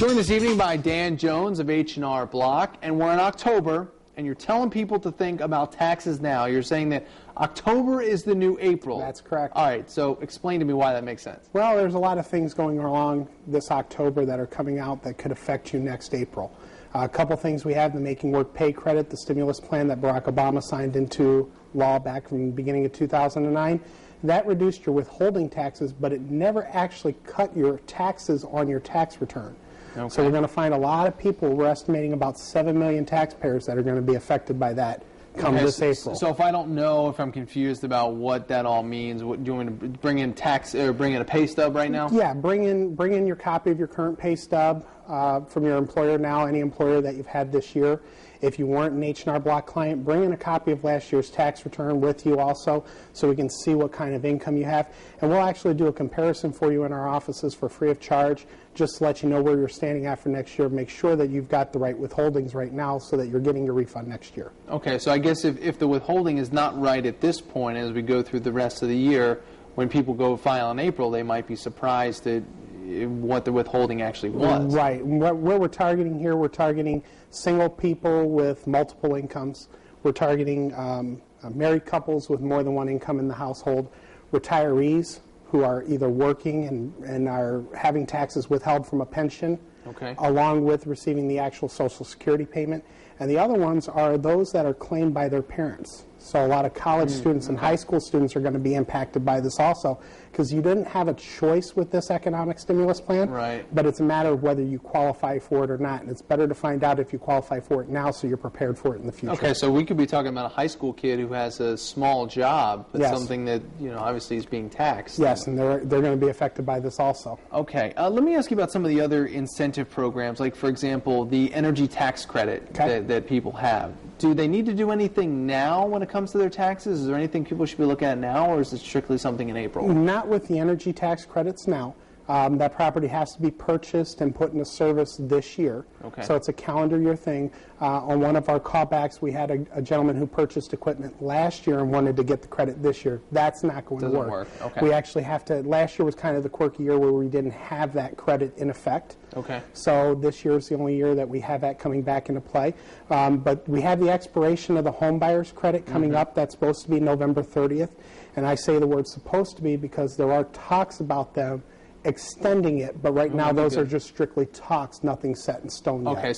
Joined this evening by Dan Jones of H&R Block, and we're in October, and you're telling people to think about taxes now. You're saying that October is the new April. That's correct. All right, so explain to me why that makes sense. Well, there's a lot of things going along this October that are coming out that could affect you next April. A couple things we have: the Making Work Pay credit, the stimulus plan that Barack Obama signed into law back from the beginning of 2009. That reduced your withholding taxes, but it never actually cut your taxes on your tax return. Okay. So we're going to find a lot of people, we're estimating about 7 million taxpayers that are going to be affected by that come this April. So if I don't know, if I'm confused about what that all means, what, do you want to bring in tax or bring in a pay stub right now? Yeah, bring in your copy of your current pay stub from your employer now, any employer that you've had this year. If you weren't an H&R Block client, bring in a copy of last year's tax return with you also, so we can see what kind of income you have. And we'll actually do a comparison for you in our offices for free of charge, just to let you know where you're standing at for next year. Make sure that you've got the right withholdings right now so that you're getting your refund next year. Okay, so I guess if the withholding is not right at this point, as we go through the rest of the year, when people go file in April, they might be surprised at what the withholding actually was. Right. Where we're targeting here, we're targeting single people with multiple incomes. We're targeting married couples with more than one income in the household, retirees who are either working and are having taxes withheld from a pension, okay, along with receiving the actual Social Security payment. And the other ones are those that are claimed by their parents. So a lot of college students and high school students are going to be impacted by this also, because you didn't have a choice with this economic stimulus plan, right, but it's a matter of whether you qualify for it or not. And it's better to find out if you qualify for it now so you're prepared for it in the future. Okay, so we could be talking about a high school kid who has a small job, but yes, something that, you know, obviously is being taxed. Yes, and they're going to be affected by this also. Okay, let me ask you about some of the other incentive programs, like, for example, the energy tax credit that people have. Do they need to do anything now when it comes to their taxes? Is there anything people should be looking at now, or is it strictly something in April? Not with the energy tax credits now. That property has to be purchased and put into service this year. Okay. So it's a calendar year thing. On one of our callbacks, we had a gentleman who purchased equipment last year and wanted to get the credit this year. That's not going to work. Okay. We actually have to, last year was kind of the quirky year where we didn't have that credit in effect. Okay. So this year is the only year that we have that coming back into play. But we have the expiration of the home buyer's credit coming up. That's supposed to be November 30th. And I say the word supposed to be because there are talks about them extending it, but right now those are just strictly talks, nothing set in stone yet. Okay,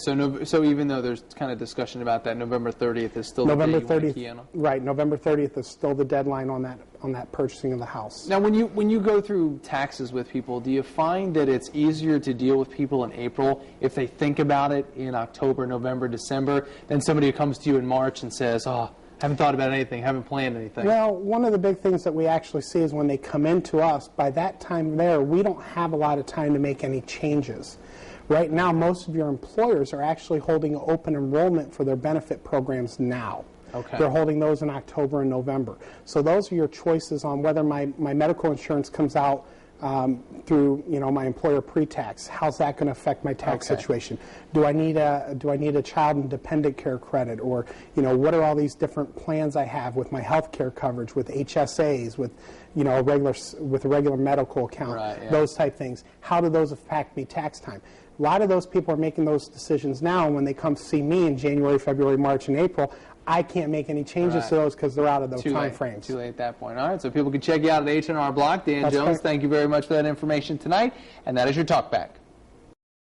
so even though there's kind of discussion about that, November 30th is still November the day you 30th, want to key in on? Right, November 30th is still the deadline on that purchasing of the house. Now, when you go through taxes with people, do you find that it's easier to deal with people in April if they think about it in October, November, December, than somebody who comes to you in March and says, oh, haven't thought about anything, haven't planned anything? Well, one of the big things that we actually see is when they come into us, by that time there, we don't have a lot of time to make any changes. Right now, most of your employers are actually holding open enrollment for their benefit programs now. Okay. They're holding those in October and November. So those are your choices on whether my medical insurance comes out through, you know, my employer pre-tax. How's that going to affect my tax situation? Do I need a child and dependent care credit, or, you know, what are all these different plans I have with my health care coverage, with HSAs, with, you know, a regular medical account, right, yeah, those type things. How do those affect me tax time? A lot of those people are making those decisions now, and when they come see me in January, February, March, and April, I can't make any changes to those because they're out of those time frames. Too late at that point. All right, so people can check you out at H&R Block. Dan Jones, thank you very much for that information tonight, and that is your Talk Back.